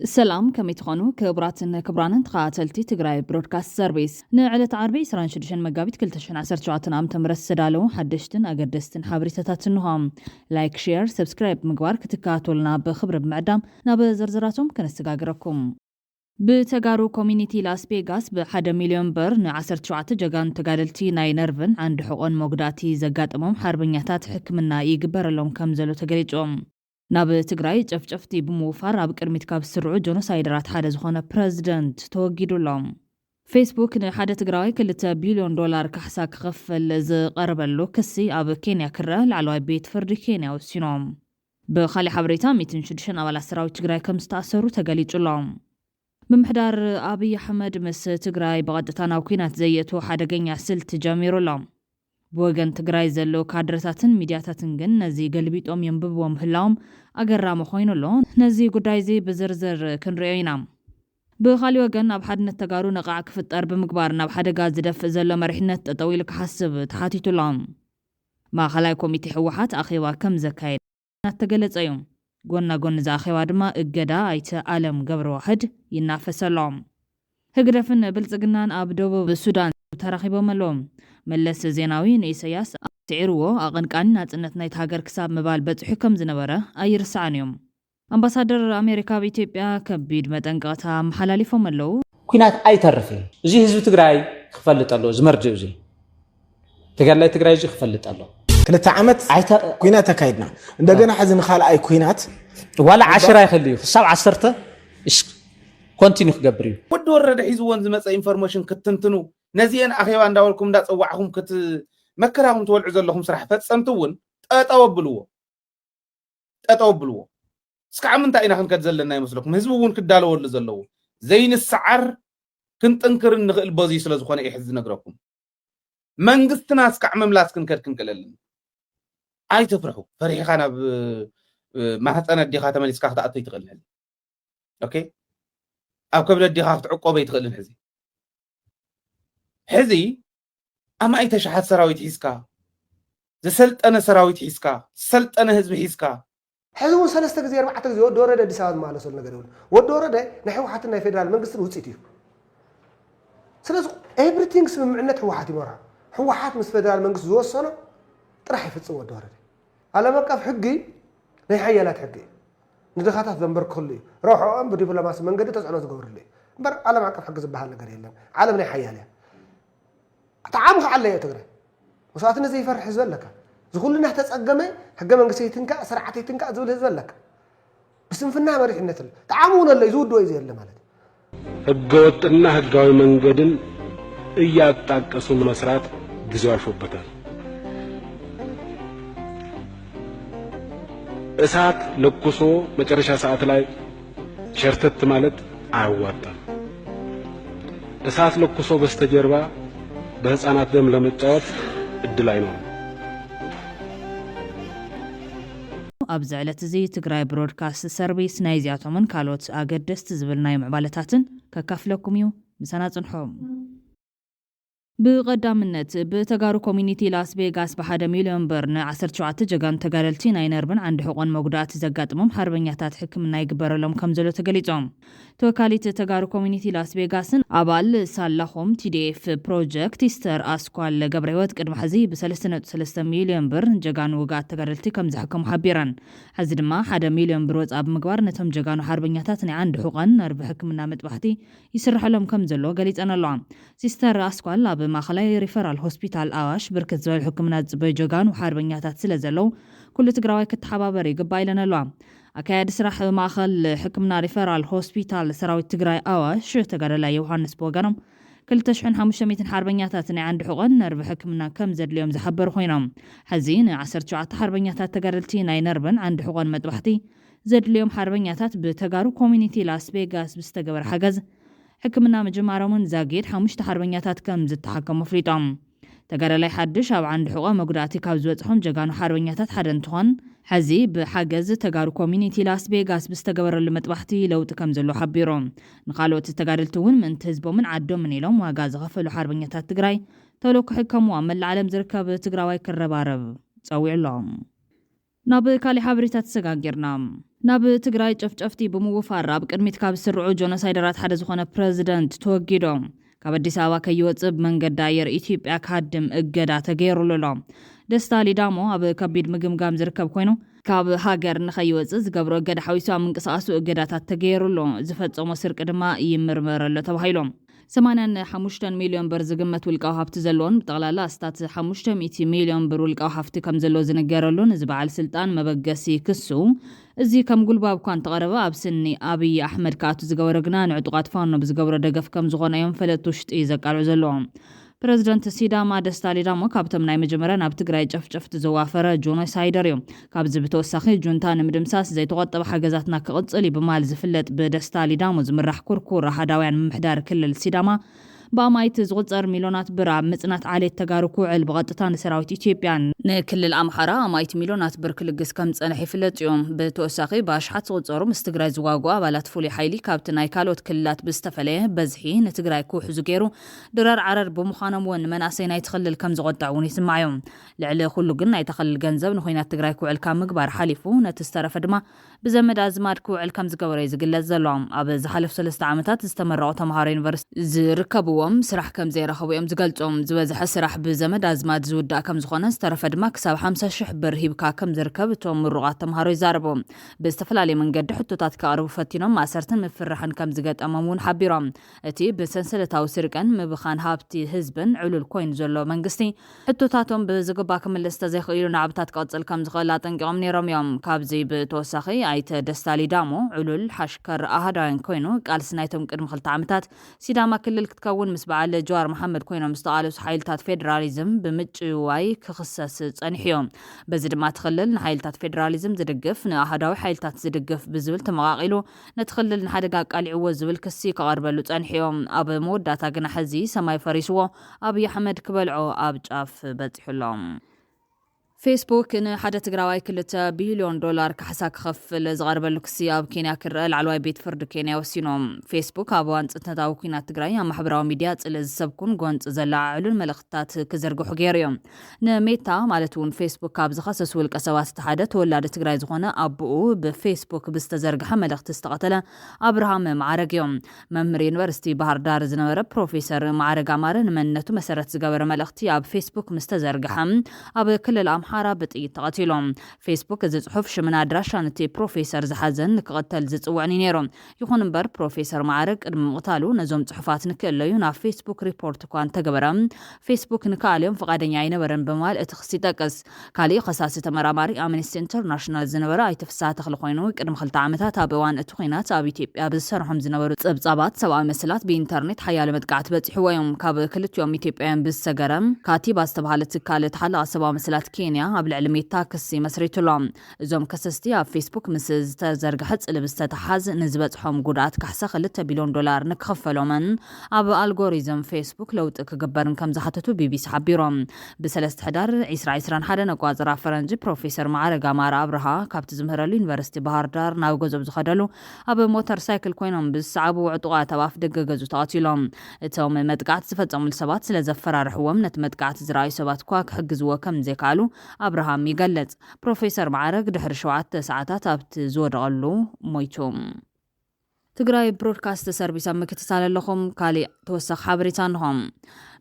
سلام كمي تخونو كبراتن كبرانن تخاتلتي تقراي برودكاست سيرفيس نعلة عربي سران شدشن مقابيت كلتشن عسر شواتن عم تمرس دالو حدشتن اقدستن حابريتاتنهم لايك شير سبسكرايب مقوار كتكاتولنا بخبر بمعدام ناب زرزراتهم كنستقاقركم بتقارو كومينيتي لاس بيغاس ب1 مليون بر نعسر شوات جاقان تقاللتي ناي نرفن عند حقون موقداتي زقات امام حربنياتات حكمنا يقبر لهم كمزلو تقاليجهم ناب تقراي جفجفتي بموفار عب قرميت كاب سرعو جونوسايدرات حدا زخونا بريزيدنت توقيدو لهم فيسبوك نحادة تقراي كلتا بليون دولار كحسا كغفل ز قربلو كسي اب كينيا كره لعلوي بيت فرد كينيا وسينوم بخالي حبريتا 260 أولا سراوي تقراي كم ستأثرو تقاليجو لهم بمحدار أبي أحمد مس تقراي بغدتانا وكينات زيتو حدقين سلت جاميرو لهم بوغن تقراي زلو كادرتاتن ميدياتاتن جن نزي قلبيتهم ينببوهم هلاهم أقرا مخوينو لون نزي قدايزي بزرزر كنريوينام بخالي وغن أبحاد نتقارو نقع كفتار بمقبار نبحاد غاز دف زلو مرحنة طويل كحسب تحاتيتو لهم ما خلاي كوميتي حوحات أخيوا كم زكايد نتقلت أيوم قلنا زا أخيوا دما اقدا ايتا عالم قبر واحد ينافس اللهم هقرفن بلزقنان أبدو بالسودان تراخيبو ملوم ملس زيناوي نيسياس تعيرو أغنقان ناتنت نايت هاجر كساب مبال بزحو كم زنبرة أير سعنيوم أمباسادر أمريكا بيتيبيا كبيد متنقاتا محلالي فملو كوينات أي ترفي جي هزو تقراي خفلت الله زمرجو جي تقال تقراي جي خفلت الله كلتا عمت كوينات كايدنا عندنا حزن خال أي كوينات ولا 10 يخليه السبع عشرته إيش كونتينيو خبريو ودو ورد حيزوان زمصا انفورميشن كتنتنو نزيان اخيوا انداولكم دا صواعكم كت مكراهم تولعوا زلهم صراحه فصمتون ططوبلو اسكع من تاينا كن كتزلنا يمسلكم حزبون كدالول زلو زين السعر كنطنكر نخل بوزي سلازخونه يحز نغركم منغستنا اسكع مملاس كن كللن اي تفرحوا فريحنا ما حطنا ديخا تمليسكا تاعتي تقلل اوكي أو قبل الدخاف تعقوبة يتغلن حزي أما أي تشحات سراويت حيسكا زسلت أنا سراويت حيسكا سلت أنا هزب حيسكا حزبون سلسة كزير معتك زي ودورة دي ساعد معنا سولنا قدرون ودورة دي نحو حتى إنه فيدرال منقصر وتسيتيو سلسة everything سمع عنا حوحاتي مرة حوحات مس فيدرال منقصر زو السنة راح يفتسوا ودورة دي على موقف حقي نحيالات حقي ندخاتات ذنبر كلي روحوا أم بديبلوماسي من قد تسعنوا تقول لي بر على معك حق زبها لنا قريلا عالمنا حيالي طعامك على تقرا وساعتنا زي فرح زلك زغل لنا تسقمه حق من قسيتنك سرعتيتنك زول زلك بس فينا مريح نتل طعامون اللي يزود ويزي اللي مالتي ህገወጥና ህጋዊ መንገድን እያጣቀሱ መስራት ጊዜው አልፎበታል እሳት ለኩሶ መጨረሻ ሰዓት ላይ ሸርተት ማለት አያዋጣም እሳት ለኩሶ በስተጀርባ በህፃናት ደም ለመጫወት እድል አይኖርም أبزعلت زي تقراي برودكاست سيرفيس نايزياتومن كالوت أقدست زبلنا يمعبالتاتن ككافلكم يو مسانات نحوم بقدامنت بتقارو كومينيتي لاس بيغاس ب1 مليون برن 10 جاقان تقاللتي ناينربن عند حقوق موقدات زقاتمم حربنياتات حكمنا يقبر لهم كمزلو تقاليتهم توكاليت تقارو كومينيتي لاس بيغاسن أبال سالهم TDF بروجكت يستر أسكوال قبريوات قدم حزي ب3 مليون برن جاقان وقات تقاللتي كمزحكم حبيران حزي دما 1 مليون بروز أب مقبار نتهم جاقانو حربنياتات عند حقوقن نرب حكمنا متبحتي يسرح لهم كمزلو قاليت أنا اللهم سيستر أسكوال لاب ما خلاي ريفرال هوسبيتال آواش بركز زوال حكمنات زباي جوغان وحاربنياتات سلازلو كل تقراوي كتحبابر يقباي لنا اللوام أكاد سرح ما خل حكمنا ريفرال هوسبيتال سراوي تقراي آواش تقرا لا يوحنس بوغانم كل تشحن 500 حاربنياتات عند حقن نرب حكمنا كم زد اليوم زحبر خوينام حزين 10 حاربنياتات تقرلتين اي نربن عند حقن مدبحتي زد اليوم حاربنياتات بتقارو كومينيتي لاس بيغاس بستقبر حجز حكمنا مجمعرمون زاقيد 5 حربنياتات كم زد تحكم مفريطهم تقرا لي حدش أو عند حقوق مقداتي كابزوتهم جاقانو حربنياتات حدن تخون حزي بحجز تقارو كومينيتي لاس بيغاس بستقبر المطبحتي لو تكم زلو حبيرون نقالو تستقارلتون من تهزبو من عدو من إلوم واقاز غفلو حربنياتات تقراي تولو كحكموا من العالم زركب تقراوي كالربارب تسوي اللهم ناب كالي حبريتات سقاقرنا ናብ ትግራይ ጨፍጨፍቲ ብምውፋር ኣብ ቅድሚት ካብ ዝስርዑ ጆኖሳይደራት ሓደ ዝኾነ ፕረዚደንት ተወጊዶም ካብ አዲስ አበባ ከይወፅእ መንገዲ ኣየር ኢትዮጵያ ካድም እገዳ ተገይሩሉ ደስታ ሊዳሞ ኣብ ከቢድ ምግምጋም ዝርከብ ኮይኑ ካብ ሃገር ንኸይወፅእ ዝገብሮ እገዳ ሓዊሱ ኣብ ምንቅስቃሱ እገዳታት ተገይሩሉ ዝፈጸሞ ስርቂ ድማ ይምርመረሉ ተባሂሎም 85 ሚሊዮን ብር ዝግመት ውልቃዊ ሃብቲ ዘለዎን ብጠቕላላ እስታት 500 ሚሊዮን ብር ውልቃዊ ሃብቲ ከም ዘለዎ ዝነገረሉን እዚ በዓል ስልጣን መበገሲ ክሱ እዚ ከም ጉልባብ እኳ እንተቐረበ ኣብ ስኒ ኣብይ ኣሕመድ ካቱ ዝገበረ ግና ንዕጡቃት ፋኖ ብዝገብሮ ደገፍ ከም ዝኾነ እዮም ፈለጥቲ ውሽጢ ዘቃልዑ ዘለዎም ፕረዚደንት ሲዳማ ደስታ ሊዳሞ ካብቶም ናይ መጀመርያ ናብ ትግራይ ጨፍጨፍቲ ዘዋፈረ ጆኖሳይደር እዮም ካብዚ ብተወሳኺ ጁንታ ንምድምሳስ ዘይተቆጠበ ሓገዛትና ክቕፅል ይብማል ዝፍለጥ ብደስታ ሊዳሞ ዝምራሕ ኩርኩር ኣሃዳውያን ምምሕዳር ክልል ሲዳማ በአማይት ዝቁፀር ሚሊዮናት ብር ኣብ ምጽናት ዓሌት ተጋሩ ኩዕል በቀጥታ ንሰራዊት ኢትዮጵያን ንክልል ኣምሓራ አማይት ሚሊዮናት ብር ክልግስ ከም ጸንሕ ይፍለጥ እዮም ብተወሳኺ ባሽሓት ዝቁፀሩ ምስ ትግራይ ዝዋግኡ ኣባላት ፍሉይ ሓይሊ ካብቲ ናይ ካልኦት ክልላት ብዝተፈለየ በዝሒ ንትግራይ ክውሕዙ ገይሩ ድረር ዓረር ብምዃኖም እውን መናእሰይ ናይ ትኽልል ከም ዝቆጣዕ እውን ይስማዕ እዮም ልዕሊ ኩሉ ግን ናይ ተኽልል ገንዘብ ንኹይናት ትግራይ ክውዕል ካብ ምግባር ሓሊፉ ነቲ ዝተረፈ ድማ ብዘመድ ኣዝማድ ክውዕል ከም ዝገበረ ዝግለጽ ዘሎም ኣብ ዝሓለፉ 3 ዓመታት ዝተመረቑ ተምሃሮ ዩኒቨርሲቲ ዝርከብዎም ስራሕ ከም ዘይረኸቡ እዮም ዝገልጾም ዝበዝሐ ስራሕ ብዘመድ ኣዝማድ ዝውዳእ ከም ዝኾነ ዝተረፈ ድማ ክሳብ 50,000 ብር ሂብካ ከም ዝርከብ እቶም ምሩቓት ተምሃሮ ይዛረቡ ብዝተፈላለየ መንገዲ ሕቶታት ከቕርቡ ፈቲኖም ማሰርትን ምፍራሕን ከም ዝገጠሞም እውን ሓቢሮም እቲ ብሰንሰለታዊ ስርቀን ምብኻን ሃብቲ ህዝብን ዕሉል ኮይኑ ዘሎ መንግስቲ ሕቶታቶም ብዝግባ ክምለስ ተዘይኽእሉ ንዓብታት ክቕፅል ከም ዝኽእል ኣጠንቂቖም ነይሮም እዮም ካብዚ ብተወሳኺ ኣይተ ደስታ ሊዳሞ ዕሉል ሓሽከር ኣሃዳውያን ኮይኑ ቃልሲ ናይቶም ቅድሚ 2 ዓመታት ሲዳማ ክልል ክትከውን ምስ በዓል ጀዋር መሐመድ ኮይኖም ዝተቃለሱ ሓይልታት ፌደራሊዝም ብምጭዋይ ክኽሰስ ጸኒሕዮም በዚ ድማ ትኽልል ንሓይልታት ፌደራሊዝም ዝድግፍ ንኣሃዳዊ ሓይልታት ዝድግፍ ብዝብል ተመቃቂሉ ነትኽልል ንሓደጋ ቃሊዕዎ ዝብል ክሲ ከቐርበሉ ጸኒሕዮም ኣብ መወዳእታ ግና ሕዚ ሰማይ ፈሪስዎ ኣብይ ኣሕመድ ክበልዖ ኣብ ጫፍ በፂሑሎም ፌስቡክ ንሓደ ትግራዋይ 2 ቢልዮን ዶላር ካሕሳ ክኸፍል ዝቐርበሉ ክሲ ኣብ ኬንያ ክርአ ላዕለዋይ ቤት ፍርዲ ኬንያ ወሲኖም ፌስቡክ ኣብ እዋን ፅንተታዊ ኩናት ትግራይ ኣብ ማሕበራዊ ሚድያ ፅልእ ዝሰብኩን ጎንፂ ዘላዓዕሉን መልእኽትታት ክዘርግሑ ገይሩ እዮም ንሜታ ማለት እውን ፌስቡክ ካብ ዝኸሰሱ ውልቀ ሰባት እቲ ሓደ ተወላዲ ትግራይ ዝኾነ ኣቦኡ ብፌስቡክ ብዝተዘርግሐ መልእኽቲ ዝተቐተለ ኣብርሃም ማዕረግ እዮም መምህር ዩኒቨርሲቲ ባህር ዳር ዝነበረ ፕሮፌሰር ማዕረግ ኣማረ ንመንነቱ መሰረት ዝገበረ መልእኽቲ ኣብ ፌስቡክ ምስ ተዘርግሐ ኣብ ክልል ሓራ ብጥይት ተቐቲሎም ፌስቡክ እዚ ጽሑፍ ሽምን ኣድራሻን እቲ ፕሮፌሰር ዝሓዘን ንክቐተል ዝጽውዕኒ ነይሮም ይኹን እምበር ፕሮፌሰር ማዕረግ ቅድሚ ምቕታሉ ነዞም ጽሑፋት ንክእለዩ ናብ ፌስቡክ ሪፖርት እኳ እንተገበረ ፌስቡክ ንካልዮም ፈቃደኛ ኣይነበረን በማል እቲ ክስ ይጠቅስ ካሊእ ኸሳሲ ተመራማሪ ኣምነስቲ ኢንተርናሽናል ዝነበረ ኣይተፍሳሐ ተኽሊ ኮይኑ ቅድሚ 2 ዓመታት ኣብ እዋን እቲ ኩናት ኣብ ኢትዮጵያ ብዝሰርሖም ዝነበሩ ፀብጻባት ሰብኣዊ መስላት ብኢንተርኔት ሓያሎ መጥቃዕቲ በፂሕዎ እዮም ካብ ክልቲኦም ኢትዮጵያውያን ብዝሰገረም ካቲባ ዝተባሃለ ትካል ተሓለቐ ሰብኣዊ መስላት ኬንያ ኣብ ልዕሊ ሜታ ክሲ መስሪቱሎም እዞም ከሰስቲ ኣብ ፌስቡክ ምስ ዝተዘርግሐ ጽልብ ዝተተሓዝ ንዝበጽሖም ጉድኣት ካሕሳ 2 ቢልዮን ዶላር ንክኸፈሎምን ኣብ ኣልጎሪዝም ፌስቡክ ለውጢ ክግበርን ከም ዝሓተቱ ቢቢሲ ሓቢሮም ብ3 ሕዳር 2021 ኣቋፅራ ፈረንጂ ፕሮፌሰር ማዕረግ ኣማረ ኣብርሃ ካብቲ ዝምህረሉ ዩኒቨርሲቲ ባህር ዳር ናብ ገዞም ዝኸደሉ ኣብ ሞተር ሳይክል ኮይኖም ብዝሰዓቡ ዕጡቓት ኣብ ኣፍ ደገ ገዙ ተቐቲሎም እቶም መጥቃዕቲ ዝፈጸሙሉ ሰባት ስለ ዘፈራርሕዎም ነቲ መጥቃዕቲ ዝረኣዩ ሰባት እኳ ክሕግዝዎ ከም ዘይከኣሉ ኣብርሃም ይገለጽ ፕሮፌሰር ማዕረግ ድሕሪ 7 ሰዓታት ኣብቲ ዝወደቐሉ ሞይቶም ትግራይ ብሮድካስት ሰርቪስ ኣብ ምክትታል ኣለኹም ካሊእ ተወሳኺ ሓበሬታ ኣለኹም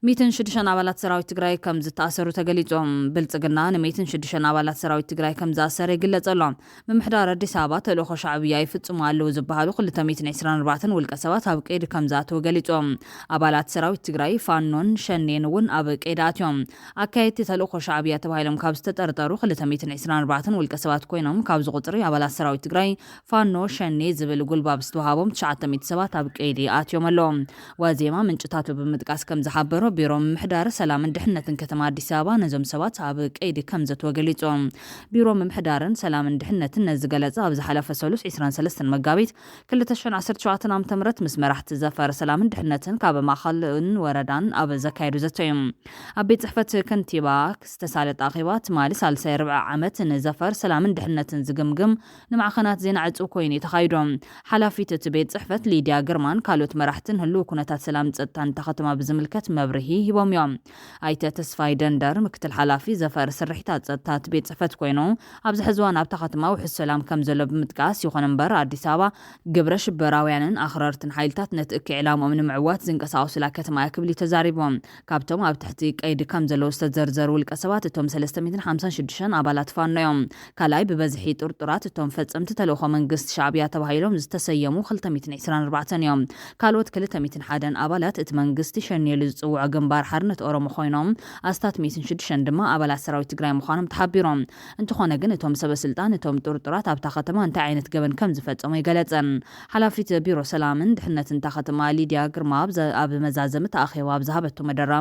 106 ኣባላት ሰራዊት ትግራይ ከም ዝተኣሰሩ ተገሊጾም ብልጽግና ን106 ኣባላት ሰራዊት ትግራይ ከም ዝኣሰረ ይግለጽ ኣሎ ምምሕዳር ኣዲስ ኣበባ ተልእኾ ሻዕብያ ይፍጽሙ ኣለዉ ዝበሃሉ 224 ውልቀ ሰባት ኣብ ቀይዲ ከም ዝኣተዉ ገሊጾም ኣባላት ሰራዊት ትግራይ ፋኖን ሸኔን እውን ኣብ ቀይዲ ኣትዮም ኣካየድቲ ተልእኾ ሻዕብያ ተባሂሎም ካብ ዝተጠርጠሩ 224 ውልቀ ሰባት ኮይኖም ካብዚ ቁፅሪ ኣባላት ሰራዊት ትግራይ ፋኖ ሸኔ ዝብል ጉልባብ ዝተዋሃቦም 900 ሰባት ኣብ ቀይዲ ኣትዮም ኣለዎም ዋዜማ ምንጭታቱ ብምጥቃስ ከም ዝሓበሮ ቢሮ ምምሕዳር ሰላምን ድሕነትን ከተማ ኣዲስ ኣበባ ነዞም ሰባት ኣብ ቀይዲ ከም ዘተወ ገሊጾም ቢሮ ምምሕዳርን ሰላምን ድሕነትን ነዝገለጸ ኣብ ዝሓለፈ ሰሉስ 23 መጋቢት 2017 ዓ.ም ምስ መራሕቲ ዘፈር ሰላምን ድሕነትን ካብ ማእኸልን ወረዳን ኣብ ዘካየዱ ዘተዮም ኣብ ቤት ጽሕፈት ከንቲባ ዝተሳለጠ ኣኼባ ትማሊ ሳልሳይ ርብዒ ዓመት ንዘፈር ሰላምን ድሕነትን ዝግምግም ንማዕኸናት ዜና ዕፁ ኮይኑ ተኻይዶም ሓላፊት እቲ ቤት ጽሕፈት ሊድያ ግርማን ካልኦት መራሕትን ህልው ኩነታት ሰላም ጸጥታን ተኸተማ ብዝምልከት መብርሂ መርሂ ሂቦም እዮም ኣይተ ተስፋይ ደንደር ምክትል ሓላፊ ዘፈር ስርሒታት ጸጥታት ቤት ጽሕፈት ኮይኑ ኣብዚ ሕዝዋን ኣብታ ከተማ ውሕስ ሰላም ከም ዘሎ ብምጥቃስ ይኹን እምበር አዲስ አበባ ግብረ ሽበራውያንን ኣኽረርትን ሓይልታት ነቲ እክዕ ዕላምኦም ንምዕዋት ዝንቀሳቐሱላ ከተማ ክብሊ ተዛሪቦም ካብቶም ኣብ ትሕቲ ቀይዲ ከም ዘለዉ ዝተዘርዘሩ ውልቀ ሰባት እቶም 356 ኣባላት ፋኖ እዮም ካልኣይ ብበዝሒ ጥርጡራት እቶም ፈጸምቲ ተልእኾ መንግስቲ ሻዕብያ ተባሂሎም ዝተሰየሙ 224 እዮም ካልኦት 201 ኣባላት እቲ መንግስቲ ሸኒሉ ዝጽውዖ ግንባር ሓርነት ኦሮሞ ኮይኖም ኣስታት 106 ድማ ኣባላት ሰራዊት ትግራይ ምዃኖም ተሓቢሮም እንትኾነ ግን እቶም ሰበስልጣን እቶም ጥርጡራት ኣብታ ከተማ እንታይ ዓይነት ገበን ከም ዝፈጸሙ ይገለጸን ሓላፊት ቢሮ ሰላምን ድሕነትን እታ ከተማ ሊድያ ግርማ ኣብ መዛዘም ተኣኺባ ብዝሃበቶ መደራ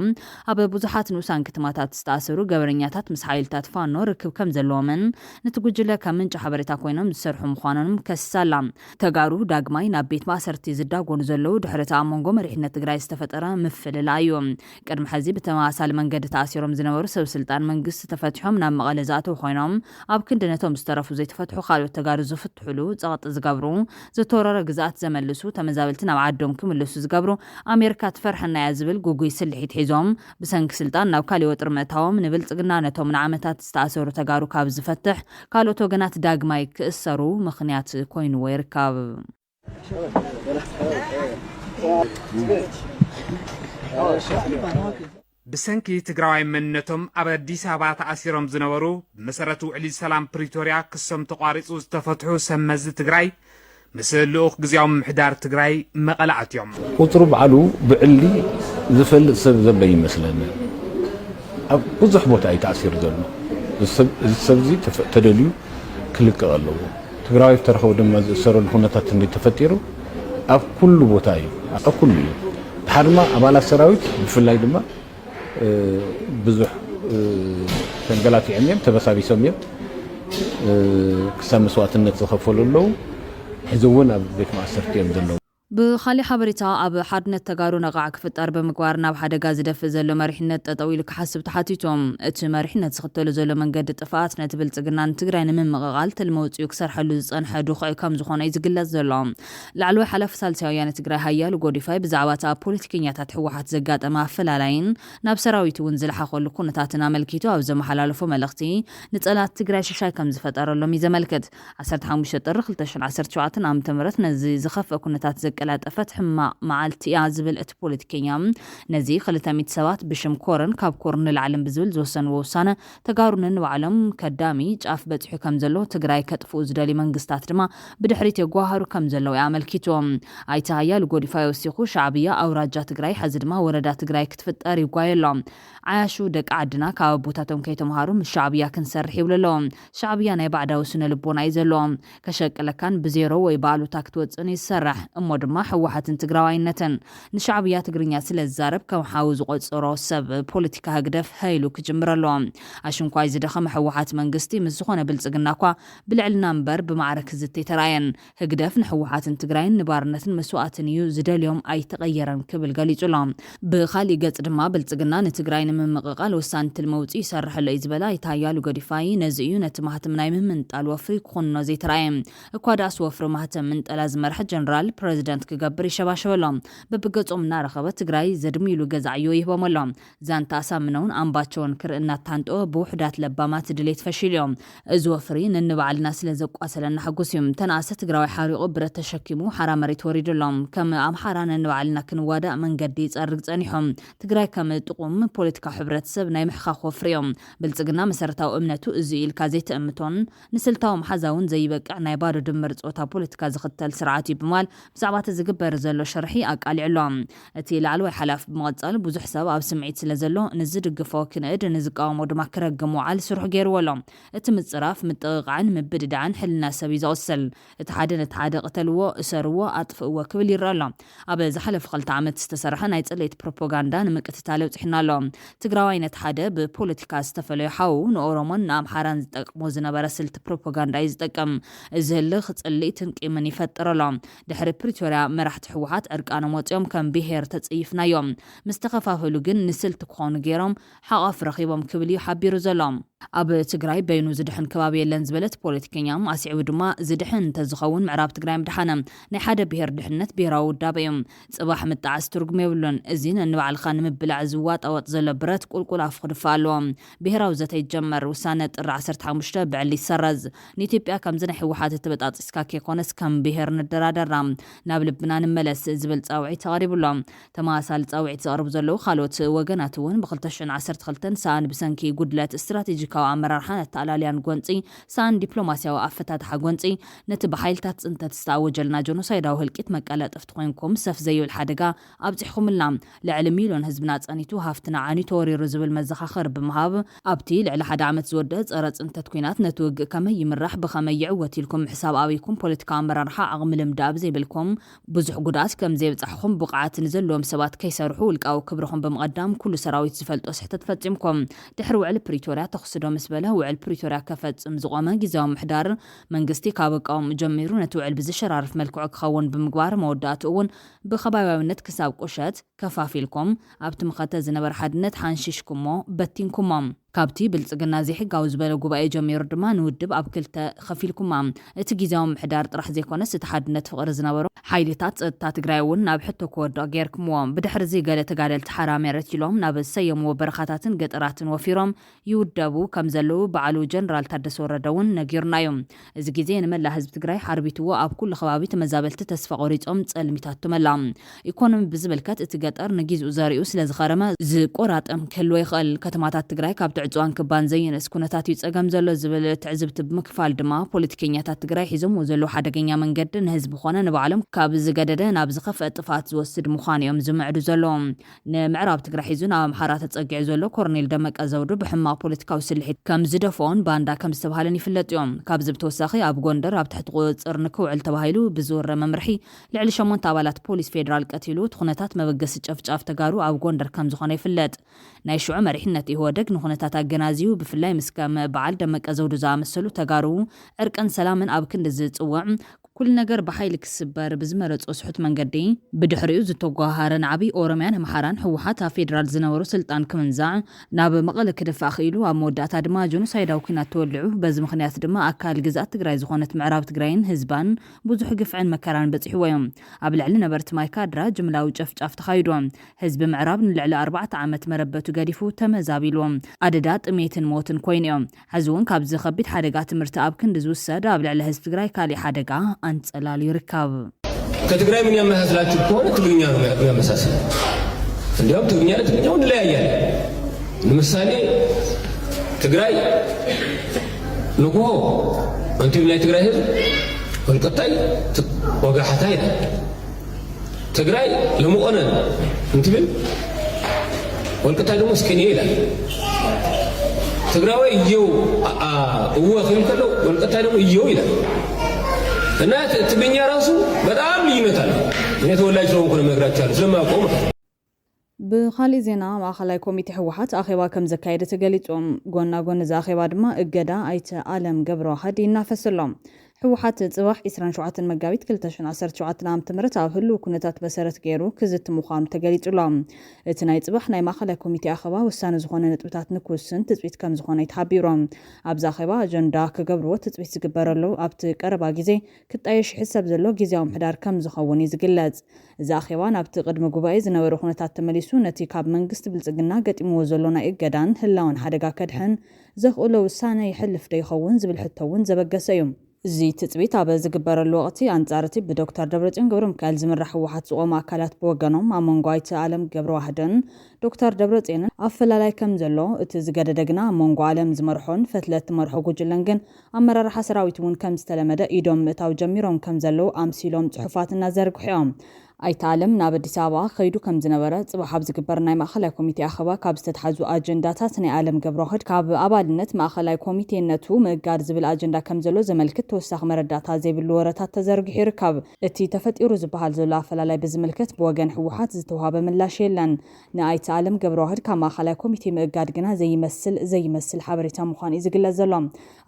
ኣብ ብዙሓት ንኡሳን ከተማታት ዝተኣሰሩ ገበረኛታት ምስ ሓይልታት ፋኖ ርክብ ከም ዘለዎምን ነቲ ጉጅለ ከም ምንጭ ሓበሬታ ኮይኖም ዝሰርሑ ምዃኖም ከሳላ ተጋሩ ዳግማይ ናብ ቤት ማእሰርቲ ዝዳጎኑ ዘለዉ ድሕረታ ኣብ መንጎ መሪሕነት ትግራይ ዝተፈጠረ ምፍልላ እዩ ቅድሚ ሕዚ ብተመሳሳሊ መንገዲ ተኣሲሮም ዝነበሩ ሰበስልጣን መንግስቲ ተፈትሖም ናብ መቐለ ዝኣተው ኮይኖም ኣብ ክንዲ ነቶም ዝተረፉ ዘይተፈትሑ ካልኦት ተጋሩ ዝፍትሕሉ ጸቕጢ ዝገብሩ ዝተወረረ ግዛኣት ዘመልሱ ተመዛበልቲ ናብ ዓዶም ክምልሱ ዝገብሩ ኣሜሪካ ትፈርሐና እያ ዝብል ጉጉይ ስልሒት ሒዞም ብሰንኪ ስልጣን ናብ ካሊእ ወጥሪ ምእታዎም ንብልጽግና ነቶም ንዓመታት ዝተኣሰሩ ተጋሩ ካብ ዝፈትሕ ካልኦት ወገናት ዳግማይ ክእሰሩ ምኽንያት ኮይኑዎ ይርከብ ብሰንኪ ትግራዋይ መንነቶም ኣብ አዲስ አበባ ተኣሲሮም ዝነበሩ ብመሰረቱ ውዕሊ ሰላም ፕሪቶሪያ ክሶም ተቋሪጹ ዝተፈትሑ ሰመዚ ትግራይ ምስ ልኡኽ ግዝያዊ ምሕዳር ትግራይ መቐለ ኣትዮም ቁጥሩ በዓሉ ብዕሊ ዝፈልጥ ሰብ ዘበ ይመስለኒ ኣብ ብዙሕ ቦታ እዩ ተኣሲሩ ዘሎ እዚ ሰብዚ ተደልዩ ክልቀቕ ኣለዎ ትግራዋይ ተረኸቡ ድማ ዝእሰረሉ ኩነታት ተፈጢሩ ኣብ ኩሉ ቦታ እዩ ኣብ ኩሉ እዩ ሓድማ ኣባላት ሰራዊት ብፍላይ ድማ ብዙሕ ተንገላትዕም እዮም ተበሳቢሶም እዮም ክሳብ መስዋዕትነት ዝኸፈሉ ኣለዉ ሕዚ እውን ኣብ ቤት ማእሰርቲ እዮም ዘለዉ ብኻሊእ ሓበሬታ ኣብ ሓድነት ተጋሩ ነቓዕ ክፍጠር ብምግባር ናብ ሓደጋ ዝደፍእ ዘሎ መሪሕነት ጠጠው ኢሉ ክሓስብ ተሓቲቶም እቲ መሪሕነት ዝኽተሉ ዘሎ መንገዲ ጥፍኣት ነቲ ብልጽግናን ትግራይ ንምምቕቓል ትልሚ ውፅኡ ክሰርሐሉ ዝጸንሐ ድኹዒ ከም ዝኾነ እዩ ዝግለጽ ዘሎ ላዕለዋይ ሓላፊ ሳልሳይ ወያነ ትግራይ ሃያሉ ጎዲፋይ ብዛዕባ እቲ ኣብ ፖለቲከኛታት ሕወሓት ዘጋጠመ ኣፈላላይን ናብ ሰራዊት እውን ዝለሓኸሉ ኩነታትን ኣመልኪቱ ኣብ ዘመሓላለፎ መልእኽቲ ንጸላት ትግራይ ሽሻይ ከም ዝፈጠረሎም እዩ ዘመልክት 15 ጥሪ 2017 ዓ.ም ነዚ ዝኸፍአ ኩነታት ቀላጠፈት ሕማቕ መዓልቲ እያ ዝብል እቲ ፖለቲከኛ ነዚ 200 ሰባት ብሽም ኮረን ካብ ኮርን ንላዕልን ብዝብል ዝወሰንዎ ውሳነ ተጋሩንን ንባዕሎም ከዳሚ ጫፍ በፂሑ ከም ዘሎ ትግራይ ከጥፍኡ ዝደልዩ መንግስታት ድማ ብድሕሪት የጓሃሩ ከም ዘለው ኣመልኪቶም ኣይቲ ሃያሉ ጎዲፋይ ወሲኹ ሻዕብያ ኣውራጃ ትግራይ ሕዚ ድማ ወረዳ ትግራይ ክትፍጠር ይጓየሎ ዓያሹ ደቂ ዓድና ካብ ቦታቶም ከይተምሃሩ ምስ ሻዕብያ ክንሰርሕ ይብለሎም ሻዕብያ ናይ ባዕዳዊ ስነ ልቦና እዩ ዘለዎም ከሸቅለካን ብዜሮ ወይ ባሉታ ክትወፅን ይሰርሕ እሞ ድማ ሕወሓትን ትግራዋይነትን ንሻዕብያ ትግርኛ ስለ ዝዛረብ ከም ሓዊ ዝቆፅሮ ሰብ ፖለቲካ ህግደፍ ሃይሉ ክጅምር ኣለዎም ኣሽንኳይ ዝደኸመ ሕወሓት መንግስቲ ምስ ዝኾነ ብልጽግና እኳ ብልዕልና እምበር ብማዕረክ ዝተተራየን ህግደፍ ንሕወሓትን ትግራይን ንባርነትን መስዋዕትን እዩ ዝደልዮም ኣይተቐየረን ክብል ገሊጹሎም ብኻሊእ ገጽ ድማ ብልጽግና ንትግራይ ንምምቕቓል ወሳንቲ ልመውፂ ይሰርሐሎ እዩ ዝበላ ይታያሉ ጎዲፋይ ነዚ እዩ ነቲ ማህተም ናይ ምምንጣል ወፍሪ ክኾንኖ ዘይተራእየ እኳ ዳስ ወፍሪ ማህተም ምንጠላ ዝመርሐ ጀነራል ፕሬዚደንት ክገብር ይሸባሸበሎም በብገጾም እናረኸበ ትግራይ ዘድሚሉ ገዛዕዮ ይህቦመሎም ዛንታ ኣሳምነውን ኣምባቸውን ክርእና ታንጦ ብውሕዳት ለባማት ድሌት ፈሺልዮም እዚ ወፍሪ ንንባዕልና ስለ ዘቋሰለና ሓጎስ እዮም ተናእሰ ትግራዋይ ሓሪቑ ብረት ተሸኪሙ ሓራ መሬት ወሪዱሎም ከም ኣምሓራ ንንባዕልና ክንዋዳእ መንገዲ ይጸርግ ጸኒሖም ትግራይ ከም ጥቁም ፖለቲካ ሕብረተሰብ ናይ ምሕኻኽ ወፍሪ እዮም ብልጽግና መሰረታዊ እምነቱ እዚ ኢልካ ዘይተእምቶን ንስልታዊ መሓዛውን ዘይበቅዕ ናይ ባዶ ድምር ጾታ ፖለቲካ ዝኽተል ስርዓት እዩ ብማል ብዛዕባ ዝግበር ዘሎ ሸርሒ ኣቃሊዕሎም እቲ ላዕለዋይ ሓላፊ ብመቐጻል ብዙሕ ሰብ ኣብ ስምዒት ስለ ዘሎ ንዝድግፎ ክንእድ ንዝቃወሞ ድማ ክረግም ወዓል ስሩሕ ገይርዎሎም እቲ ምጽራፍ ምጥቕቃዕን ምብድዳዕን ሕልና ሰብ እዩ ዝቕስል እቲ ሓደ ነቲ ሓደ ቅተልዎ እሰርዎ ኣጥፍእዎ ክብል ይረአ ኣሎ ኣብ ዝሓለፈ 2 ዓመት ዝተሰርሐ ናይ ጽሌት ፕሮፓጋንዳ ንምቅትታል ውፅሕና ኣሎ ትግራዋይ ነቲ ሓደ ብፖለቲካ ዝተፈለዩ ሓው ንኦሮሞን ንኣምሓራን ዝጠቅሞ ዝነበረ ስልቲ ፕሮፓጋንዳ እዩ ዝጠቅም እዚ ህልኽ ጽሊእትን ቂምን ይፈጥረሎ ድሕሪ ፕሪቶሪያ መራሕቲ ሕወሓት ዕርቃኖም ወፂኦም ከም ብሄር ተጽይፍናዮም ምስ ተኸፋፈሉ ግን ንስልቲ ክኾኑ ገይሮም ሓቐፍ ረኺቦም ክብል እዩ ሓቢሩ ዘሎ ኣብ ትግራይ በይኑ ዝድሕን ከባቢ የለን ዝበለት ፖለቲከኛም ኣስዒቡ ድማ ዝድሕን ተዝኸውን ምዕራብ ትግራይ ምድሓነ ናይ ሓደ ብሄር ድሕነት ብሄራዊ ውዳበ እዮም ጽባሕ ምጣዓስ ትርጉም የብሉን እዚን ንባዕልኻ ንምብላዕ ዝዋጣወጥ ዘሎ ብረት ቁልቁል ኣፍ ክድፋ ኣለዎ ብሄራዊ ዘተ ይጀመር ውሳነ ጥሪ 15 ብዕሊ ይሰረዝ ንኢትዮጵያ ከምዚ ናይ ሕወሓት ተበጣፂስካ ከይኮነስ ከም ብሄር ንደራደራ ናብ ልብና ንመለስ ዝብል ጻውዒት ተቐሪብሎም ተማሳሊ ጻውዒት ዘቕርቡ ዘለዉ ካልኦት ወገናት እውን ብ2012 ሰኣን ብሰንኪ ጉድለት ስትራቴጂካዊ ኣመራርሓ ተኣላልያን ጎንፂ ሳን ዲፕሎማስያዊ ኣፈታትሓ ጎንፂ ነቲ ብሓይልታት ጽንተት ዝተኣወጀልና ጀኖሳይዳዊ ህልቂት መቀላጠፍቲ ኮይንኩም ሰፍ ዘይብል ሓደጋ ኣብፂሕኩምላ ልዕሊ ሚልዮን ህዝብና ጸኒቱ ሃፍትና ዓኒቶ ወሪሩ ዝብል መዘኻኸር ብምሃብ ኣብቲ ልዕሊ ሓደ ዓመት ዝወድእ ጸረ ጽንተት ኩናት ነቲ ውግእ ከመይ ይምራሕ ብኸመይ ይዕወት ኢልኩም ሕሳብ ኣበይኩም ፖለቲካዊ ኣመራርሓ ዓቕሚ ልምዳብ ዘይብልኩም ብዙሕ ጉድኣት ከም ዘይብጻሕኩም ብቕዓት ንዘለዎም ሰባት ከይሰርሑ ውልቃዊ ክብርኹም ብምቐዳም ኩሉ ሰራዊት ዝፈልጦ ስሕተት ፈጺምኩም ድሕሪ ውዕሊ ፕሪቶርያ ተኽስዶ ምስ በለ ውዕል ፕሪቶርያ ከፈጽም ዝቆመ ጊዜያዊ ምሕዳር መንግስቲ ካብ ቃውም ጀሚሩ ነቲ ውዕል ብዝሸራርፍ መልክዑ ክኸውን ብምግባር መወዳእቱ እውን ብኸባቢያዊነት ክሳብ ቁሸት ከፋፊልኩም ኣብቲ ምኸተ ዝነበረ ሓድነት ሓንሺሽኩሞ በቲንኩሞም ካብቲ ብልጽግና ዘይሕጋዊ ዝበለ ጉባኤ ጀሚሩ ድማ ንውድብ ኣብ ክልተ ኸፊልኩማ እቲ ጊዜያዊ ምሕዳር ጥራሕ ዘይኮነስ እቲ ሓድነት ፍቕሪ ዝነበሮ ሓይልታት ጸጥታ ትግራይ እውን ናብ ሕቶ ክወድቕ ጌርክምዎም ብድሕሪ እዚ ገለ ተጋደልቲ ሓራ መሬት ኢሎም ናብ ዝሰየምዎ በረኻታትን ገጠራትን ወፊሮም ይውደቡ ከም ዘለዉ በዓሉ ጀነራል ታደሰ ወረደ እውን ነጊሩናዮም እዚ ግዜ ንመላእ ህዝቢ ትግራይ ሓርቢትዎ ኣብ ኩሉ ከባቢ ተመዛበልቲ ተስፋ ቆሪጾም ጸልሚታት ትመላ ኢኮኖሚ ብዝምልከት እቲ ገጠር ንጊዜኡ ዘሪኡ ስለዝኸረመ ዝቆራጠም ክህልዎ ይኽእል ከተማታት ትግራይ ካብ ዕጽዋን ክባን ዘይነስ ኩነታት ይጸገም ዘሎ ዝብል ትዕዝብቲ ብምክፋል ድማ ፖለቲከኛታት ትግራይ ሒዞም ዘሎ ሓደገኛ መንገዲ ንህዝቢ ኾነ ንባዕሎም ካብ ዝገደደ ናብ ዝኸፍአ ጥፋት ዝወስድ ምዃን እዮም ዝምዕዱ ዘለዎም ንምዕራብ ትግራይ ሒዙ ናብ ኣምሓራ ተጸጊዑ ዘሎ ኮርኔል ደመቀ ዘውዱ ብሕማቕ ፖለቲካዊ ስልሒት ከም ዝደፍኦን ባንዳ ከም ዝተባሃለን ይፍለጥ እዮም ካብዚ ብተወሳኺ ኣብ ጎንደር ኣብ ትሕቲ ቁፅጥር ንክውዕል ተባሂሉ ብዝወረ መምርሒ ልዕሊ 8 ኣባላት ፖሊስ ፌደራል ቀቲሉ እቲ ኩነታት መበገሲ ጨፍጫፍ ተጋሩ ኣብ ጎንደር ከም ዝኾነ ይፍለጥ ናይ ሽዑ መሪሕነት ኢህወደግ ንኹነታት ኣገናዚዩ ብፍላይ ምስ ከም በዓል ደመቀ ዘውዱ ዝኣመሰሉ ተጋሩ ዕርቅን ሰላምን ኣብ ክንዲ ዝጽውዕ ኩሉ ነገር ብሓይሊ ክስበር ብዝመረጾ ስሑት መንገዲ ብድሕሪኡ ዝተጓሃረ ንዓቢ ኦሮምያን ኣምሓራን ሕወሓት ኣብ ፌደራል ዝነበሩ ስልጣን ክምንዛዕ ናብ መቐለ ክድፋእ ክኢሉ ኣብ መወዳእታ ድማ ጆኖሳይዳዊ ኩናት ተወሊዑ በዚ ምኽንያት ድማ ኣካል ግዛኣት ትግራይ ዝኾነት ምዕራብ ትግራይን ህዝባን ብዙሕ ግፍዕን መከራን በፂሕዎ እዮም ኣብ ልዕሊ ነበርቲ ማይካድራ ጅምላዊ ጨፍጫፍ ተኻይዱ ህዝቢ ምዕራብ ንልዕሊ 4 ዓመት መረበቱ ገዲፉ ተመዛቢልዎም ኣደዳ ጥሜትን ሞትን ኮይኑ እዮም ሕዚ እውን ካብዚ ከቢድ ሓደጋ ትምህርቲ ኣብ ክንዲ ዝውሰድ ኣብ ልዕሊ ህዝቢ ትግራይ ካሊእ ሓደጋ አንጸላል ይርከብ ከትግራይ ምን ያመሳስላችሁ ከሆነ ትግርኛ ነው ያመሳስል እንዲያውም ትግርኛው እንለያያለን ለምሳሌ ትግራይ ንጉሆ አንተም ላይ ትግራይ ህዝብ ወልቀጣይ ወጋሓታ ይላል ትግራይ ለመቆነ እንትብል ወልቀጣይ ደግሞ እስከኔ ይላል ትግራይ ይው ወኸም ከለው ወልቀጣይ ደግሞ ይው ይላል እና ትግርኛ ራሱ በጣም ልዩነት አለ እኔ ተወላጅ ነው እንኳን መግራቻለሁ ስለማቆም ብኻሊእ ዜና ማእኸላይ ኮሚቴ ሕወሓት ኣኼባ ከም ዘካየደ ተገሊጾም ጎና ጎኒ እዚ ኣኼባ ድማ እገዳ ኣይተ ኣለም ገብረዋህድ ይናፈሰሎም ሕወሓት ጽባሕ 27 መጋቢት 2017 ዓ.ም ኣብ ህሉ ኩነታት መሰረት ገይሩ ክዝት ምዃኑ ተገሊጹሎም እቲ ናይ ጽባሕ ናይ ማእኸላይ ኮሚቴ ኣኼባ ውሳነ ዝኾነ ነጥብታት ንክውስን ትጽቢት ከም ዝኾነ ይተሓቢሮም ኣብዛ ኣኼባ ኣጀንዳ ክገብርዎ ትጽቢት ዝግበረሉ ኣብቲ ቀረባ ግዜ ክጣየሽ ሕሰብ ዘሎ ጊዜያዊ ምሕዳር ከም ዝኸውን ይዝግለጽ እዚ ኣኼባ ናብቲ ቅድሚ ጉባኤ ዝነበሩ ኩነታት ተመሊሱ ነቲ ካብ መንግስቲ ብልጽግና ገጢምዎ ዘሎ ናይ እገዳን ህላውን ሓደጋ ከድሕን ዘኽእሎ ውሳነ ይሕልፍ ዶ ይኸውን ዝብል ሕቶ እውን ዘበገሰ እዩ እዚ ትጽቢት ኣብ ዝግበረሉ ወቕቲ ኣንጻር እቲ ብዶክተር ደብረጽዮን ገብረሚካኤል ዝምራሕ ሕወሓት ዝቖሙ ኣካላት ብወገኖም ኣብ መንጎ ኣይተ ኣለም ገብረዋህድን ዶክተር ደብረጽዮንን ኣፈላላይ ከም ዘሎ እቲ ዝገደደ ግና ኣብ መንጎ ኣለም ዝመርሖን ፈትለት መርሖ ጉጅለን ግን ኣመራርሓ ሰራዊት እውን ከም ዝተለመደ ኢዶም ምእታው ጀሚሮም ከም ዘለዉ ኣምሲሎም ጽሑፋት እናዘርግሖም ኣይተ ኣለም ናብ ኣዲስ ኣበባ ከይዱ ከም ዝነበረ ጽባሕ ኣብ ዝግበር ናይ ማእኸላይ ኮሚቴ ኣኼባ ካብ ዝተተሓዙ ኣጀንዳታት ናይ ኣለም ገብረዋህድ ካብ ኣባልነት ማእኸላይ ኮሚቴነቱ ምእጋድ ዝብል ኣጀንዳ ከም ዘሎ ዘመልክት ተወሳኺ መረዳእታ ዘይብሉ ወረታት ተዘርጊሑ ይርከብ እቲ ተፈጢሩ ዝበሃል ዘሎ ኣፈላላይ ብዝምልከት ብወገን ሕወሓት ዝተዋሃበ ምላሽ የለን ንኣይተ ኣለም ገብረዋህድ ካብ ማእኸላይ ኮሚቴ ምእጋድ ግና ዘይመስል ሓበሬታ ምዃኑ እዩ ዝግለጽ ዘሎ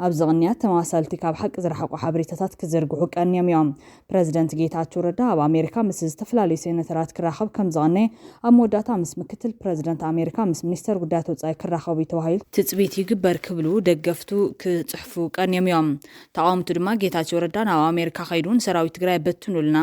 ኣብዚ ቅንያት ተመሳሰልቲ ካብ ሓቂ ዝረሓቑ ሓበሬታታት ክዘርግሑ ቀንዮም እዮም ፕረዚደንት ጌታቸው ረዳ ኣብ ኣሜሪካ ምስ ዝተፈላለዩ ሴነተራት ክራኸብ ከም ዝቐነ ኣብ መወዳእታ ምስ ምክትል ፕረዚደንት ኣሜሪካ ምስ ሚኒስተር ጉዳያት ወጻኢ ክራኸቡ ተባሂሉ ትጽቢት ይግበር ክብሉ ደገፍቱ ክጽሕፉ ቀንዮም እዮም ተቃውምቱ ድማ ጌታቸው ረዳ ናብ ኣሜሪካ ኸይዱን ሰራዊት ትግራይ በትኑልና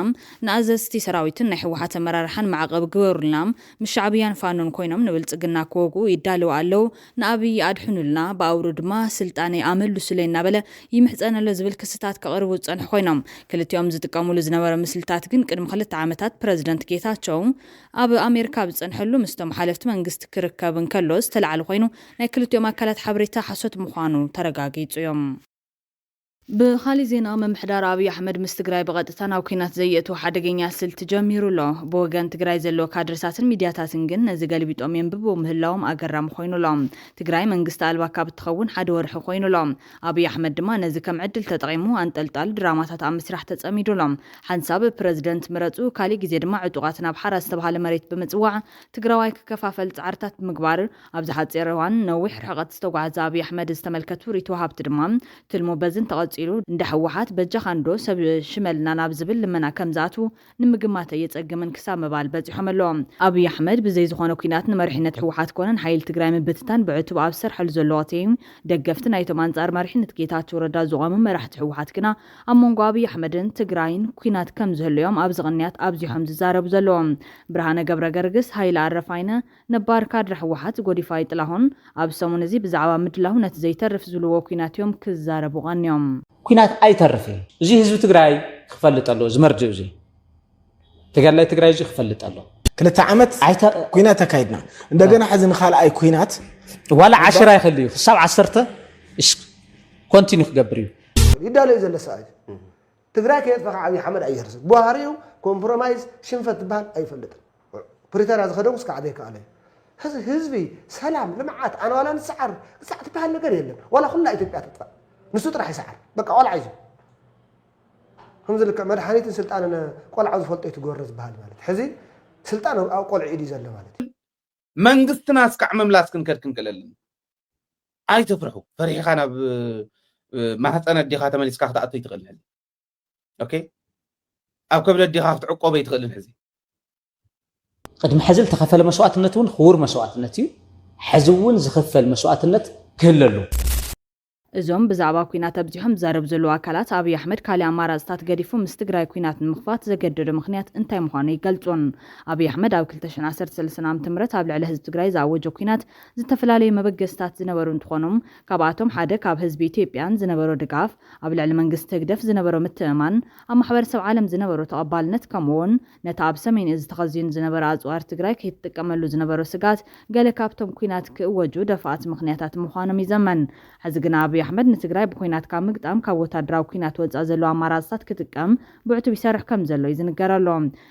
ንኣዘዝቲ ሰራዊትን ናይ ሕወሓት ኣመራርሓን ማዕቀብ ግበሩልና ምስ ሻዕብያን ፋኖን ኮይኖም ንብልጽግና ክወጉ ይዳለው ኣለው ንኣብይ ኣድሕኑልና ብኣውሩ ድማ ስልጣነ ኣመልሱለ እናበለ ይምሕፀነሎ ዝብል ክስታት ከቕርቡ ጸንሕ ኮይኖም ክልቲኦም ዝጥቀሙሉ ዝነበረ ምስልታት ግን ቅድሚ 2 ዓመታት ፕረዚደንት ጌታቸው ኣብ ኣሜሪካ ብጸንሐሉ ምስቶም ሓለፍቲ መንግስቲ ክርከብን ከሎ ዝተላዕለ ኮይኑ ናይ ክልቲኦም ኣካላት ሓበሬታ ሓሶት ምዃኑ ተረጋጊጹ እዮም ብኻሊ ዜና መምሕዳር ኣብይ ኣሕመድ ምስ ትግራይ በቐጥታ ናብ ኩናት ዘየእቱ ሓደገኛ ስልት ጀሚሩሎ ብወገን ትግራይ ዘሎ ካድሬታትን ሚድያታትን ግን ነዚ ገልቢጦም የንብቦ ምህላዎም ኣገራሚ ኮይኑሎም ትግራይ መንግስቲ ኣልባ ካብ እትኸውን ሓደ ወርሒ ኮይኑሎም ኣብይ ኣሕመድ ድማ ነዚ ከም ዕድል ተጠቒሙ ኣንጠልጣል ድራማታት ኣብ ምስራሕ ተጸሚዱሎም ሓንሳብ ፕረዚደንት ምረፁ ካሊእ ግዜ ድማ ዕጡቓት ናብ ሓራ ዝተባሃለ መሬት ብምጽዋዕ ትግራዋይ ክከፋፈል ጻዕርታት ምግባር ኣብ ዝሓፀረ እዋን ነዊሕ ርሕቐት ዝተጓዓዘ ኣብይ ኣሕመድ ዝተመልከቱ ሪቶ ሃብቲ ድማ ትልሙ በዝን ተቐፂሉ እንደ ሕወሓት በጃኻንዶ ሰብ ሽመልና ናብ ዝብል ልመና ከም ዝኣቱ ንምግማት የጸግምን ክሳብ ምባል በፂሖም ኣለዎም ኣብይ ኣሕመድ ብዘይ ዝኾነ ኩናት ንመሪሕነት ሕወሓት ኮነን ሓይል ትግራይ ምብትታን ብዕቱብ ኣብ ሰርሐሉ ዘሎ ወተይ ደገፍቲ ናይቶም ኣንጻር መሪሕነት ጌታቸው ረዳ ዝቆሙ መራሕቲ ሕወሓት ግና ኣብ መንጎ ኣብይ ኣሕመድን ትግራይን ኩናት ከም ዝህልዮም ኣብ ዝቕንያት ኣብዚሖም ዝዛረቡ ዘለዎም ብርሃነ ገብረ ገርግስ ሃይለ ኣረፋይነ ነባር ካድረ ሕወሓት ጎዲፋይ ጥላሁን ኣብ ሰሙን እዚ ብዛዕባ ምድላው ነቲ ዘይተርፍ ዝብልዎ ኩናት እዮም ክዛረቡ ቀንዮም ኩናት ኣይተርፍን እዚ ህዝቢ ትግራይ ክፈልጥ ኣሎ ዝመርጅ እዚ ተጋድላይ ትግራይ እዚ ክፈልጥ ኣሎ 2 ዓመት ኩናት ተካይድና እንደገና ሕዚ ንኻልኣይ ኩናት ዋላ 10 ይኸልዩ ክሳብ 10 ኮንቲኒው ክገብር እዩ ይዳለው ዘሎ ሰዓት ትግራይ ከየጥፋ ዓብይ ኣሕመድ ኣይርስ ቡሃሪው ኮምፕሮማይዝ ሽንፈት ባል ኣይፈልጥን ፕሪቶሪያ ዝኸደው እስከ ዓደይ ካለ ህዝቢ ሰላም ልምዓት ኣነ ዋላ ንስዓር ክሳዕ ትባሃል ነገር የለን ዋላ ኩላ ኢትዮጵያ ትጥፋ ንሱ ጥራሕ ይስዓር በቃ ቆልዓ እዩ ከምዚ ልክዕ መድሓኒትን ስልጣንን ቆልዓ ዝፈልጦ ይትጎረዝ በሃል ማለት ሕዚ ስልጣን ኣብ ቆልዒ ኢድ ዘሎ ማለት መንግስትና እስካዕ መምላስ ክንከድ ክንክለልን ኣይተፍርሑ ፈሪሕኻ ናብ ማህፀነ ዲኻ ተመሊስካ ክትኣቱ ይትኽእልን ኦኬ ኣብ ከብደ ዲኻ ክትዕቆበ ይትኽእልን ሕዚ ቅድሚ ሕዚ ተኸፈለ መስዋዕትነት እውን ክቡር መስዋዕትነት እዩ ሕዚ እውን ዝኽፈል መስዋዕትነት ክህለሉ እዞም ብዛዕባ ኩናት ኣብዚሖም ዝዛረብ ዘለዉ ኣካላት ኣብይ ኣሕመድ ካሊእ ኣማራፅታት ገዲፉ ምስ ትግራይ ኩናት ንምኽፋት ዘገደዶ ምክንያት እንታይ ምዃኑ ይገልጹን ኣብይ ኣሕመድ ኣብ 2013 ዓ.ም ኣብ ልዕሊ ህዝቢ ትግራይ ዝኣወጆ ኩናት ዝተፈላለዩ መበገስታት ዝነበሩ እንትኾኖም ካብኣቶም ሓደ ካብ ህዝቢ ኢትዮጵያን ዝነበሮ ድጋፍ ኣብ ልዕሊ መንግስቲ ህግደፍ ዝነበሮ ምትእማን ኣብ ማሕበረሰብ ዓለም ዝነበሮ ተቐባልነት ከምኡውን ነቲ ኣብ ሰሜን እዝ ተኸዚኑ ዝነበረ ኣጽዋር ትግራይ ከይትጥቀመሉ ዝነበሮ ስጋት ገለ ካብቶም ኩናት ክእወጁ ደፋኣት ምክንያታት ምዃኖም ይዘመን ሕዚ ግን ኣብይ ኣሕመድ ንትግራይ ብኩናት ካብ ምግጣም ካብ ወታደራዊ ኩናት ወጻእ ዘሎ ኣማራፅታት ክጥቀም ብዕቱብ ይሰርሕ ከም ዘሎ ይዝንገረሎ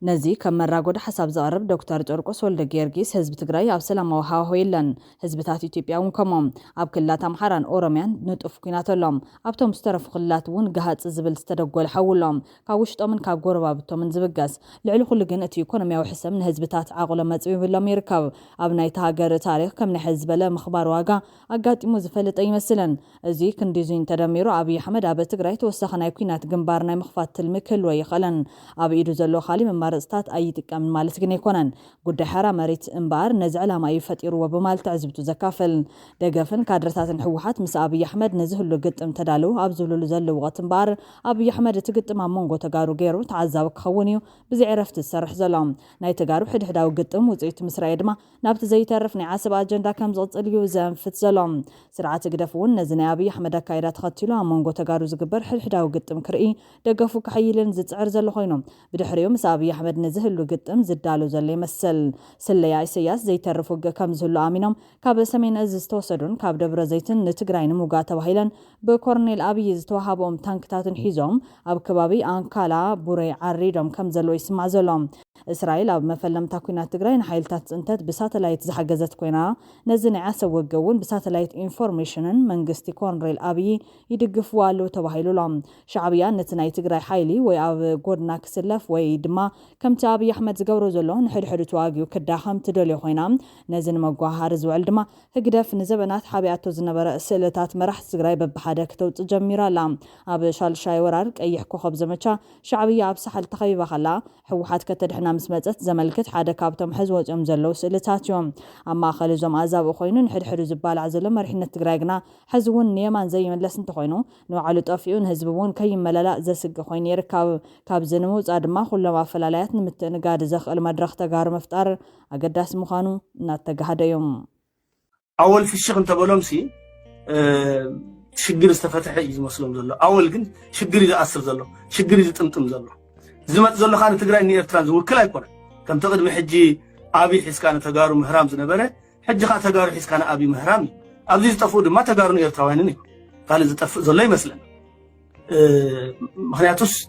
ነዚ ከም መራጎዳ ሓሳብ ዘቕርብ ዶክተር ጨርቆስ ወልደ ጊዮርጊስ ህዝቢ ትግራይ ኣብ ሰላማዊ ሃዋህው የለን ህዝብታት ኢትዮጵያ እውን ከምኦም ኣብ ክልላት ኣምሓራን ኦሮምያን ንጡፍ ኩናት ኣሎም ኣብቶም ዝተረፉ ክልላት እውን ገሃፅ ዝብል ዝተደጎለ ሓውሎም ካብ ውሽጦምን ካብ ጎረባብቶምን ዝብገስ ልዕሊ ኩሉ ግን እቲ ኢኮኖሚያዊ ሕሰብ ንህዝብታት ዓቕሎ መፅው ይብሎም ይርከብ ኣብ ናይቲ ሃገር ታሪክ ከም ናይ ሕዚ ዝበለ ምኽባር ዋጋ ኣጋጢሙ ዝፈልጥ ይመስልን እዚ ክንዲዙን ተደሚሩ ኣብይ ኣሕመድ ኣብ ትግራይ ተወሳኺ ናይ ኩናት ግንባር ናይ ምኽፋት ትልሚ ክህልዎ ይኽእልን ኣብ ኢዱ ዘሎ ካሊእ መማረፅታት ኣይጥቀምን ማለት ግን ኣይኮነን ጉዳይ ሓራ መሬት እምበር ነዚ ዕላማ እዩ ፈጢርዎ ብማለት ትዕዝብቱ ዘካፍል ደገፍን ካድረታትን ሕወሓት ምስ ኣብይ ኣሕመድ ንዝህሉ ግጥም ተዳልው ኣብ ዝብልሉ ዘሎ ወቕት እምበር ኣብይ ኣሕመድ እቲ ግጥም ኣብ መንጎ ተጋሩ ገይሩ ተዓዛቢ ክኸውን እዩ ብዘይ ዕረፍቲ ዝሰርሕ ዘሎ ናይ ተጋሩ ሕድሕዳዊ ግጥም ውፅኢት ምስ ረኣየ ድማ ናብቲ ዘይተርፍ ናይ ዓሰብ ኣጀንዳ ከም ዝቕፅል እዩ ዘንፍት ዘሎ ስርዓት ግደፍ እውን ነዚ ናይ ኣብይ ኣሕመድ ኣካይዳ ተኸቲሉ ኣብ መንጎ ተጋሩ ዝግበር ሕድሕዳዊ ግጥም ክርኢ ደገፉ ክሕይልን ዝፅዕር ዘሎ ኮይኖም ብድሕሪኡ ምስ ኣብይ ኣሕመድ ንዝህሉ ግጥም ዝዳሎ ዘሎ ይመስል ስለያ ኢሳያስ ዘይተርፍ ውግእ ከም ዝህሉ ኣሚኖም ካብ ሰሜን እዝ ዝተወሰዱን ካብ ደብረ ዘይትን ንትግራይ ንምውጋእ ተባሂለን ብኮርኔል ኣብይ ዝተዋሃቦም ታንክታትን ሒዞም ኣብ ከባቢ ኣንካላ ቡረይ ዓሪዶም ከም ዘሎ ይስማዕ ዘሎ እስራኤል ኣብ መፈለምታ ኩናት ትግራይ ንሓይልታት ጽንተት ብሳተላይት ዝሓገዘት ኮይና ነዚ ናይ ዓሰብ ውግእ እውን ብሳተላይት ኢንፎርሜሽንን መንግስቲ ኮርኔል ኣብይ ይድግፍዎ ኣለዉ ተባሂሉሎም ሻዕብያ ነቲ ናይ ትግራይ ሓይሊ ወይ ኣብ ጎድና ክስለፍ ወይ ድማ ከምቲ ኣብይ ኣሕመድ ዝገብሮ ዘሎ ንሕድሕዱ ተዋጊኡ ክዳኸም ትደልዮ ኮይና ነዚ ንመጓሃር ዝውዕል ድማ ህግደፍ ንዘበናት ሓቢኣቶ ዝነበረ ስእልታት መራሕቲ ትግራይ በብሓደ ክተውፅእ ጀሚራ ኣላ ኣብ ሻልሻይ ወራር ቀይሕ ኮኸብ ዘመቻ ሻዕብያ ኣብ ሳሕል ተኸቢባ ኸላ ሕወሓት ከተድሕና ብልጽግና ምስ መፀት ዘመልክት ሓደ ካብቶም ሕዚ ወፅኦም ዘለው ስእልታት እዮም ኣብ ማእኸል እዞም ኣዛብኡ ኮይኑ ንሕድሕዱ ዝባልዕ ዘሎ መሪሕነት ትግራይ ግና ሕዚ እውን ንየማን ዘይመለስ እንተኮይኑ ንባዕሉ ጠፊኡ ንህዝቢ እውን ከይመለላእ ዘስግእ ኮይኑ ይርከብ ካብዚ ንምውፃእ ድማ ኩሎም ኣፈላላያት ንምትንጋድ ዘኽእል መድረኽ ተጋሩ መፍጣር ኣገዳሲ ምዃኑ እናተጋሃደ እዮም أول في الشغل تبلهم سي شجر استفتح يزمسلهم زلوا أول جن شجر إذا أثر زلوا شجر إذا تمتم زلوا زمت زلوا خانة تقرأ إني إرترانز وكلا يكون كم تقدم حجي أبي حس كان تجارو مهرام زنبرة حج خان تجارو حس كان أبي مهرامي أبي تفود ما تجارو إرتوانني قال إذا زلوا مثلا مخنياتوس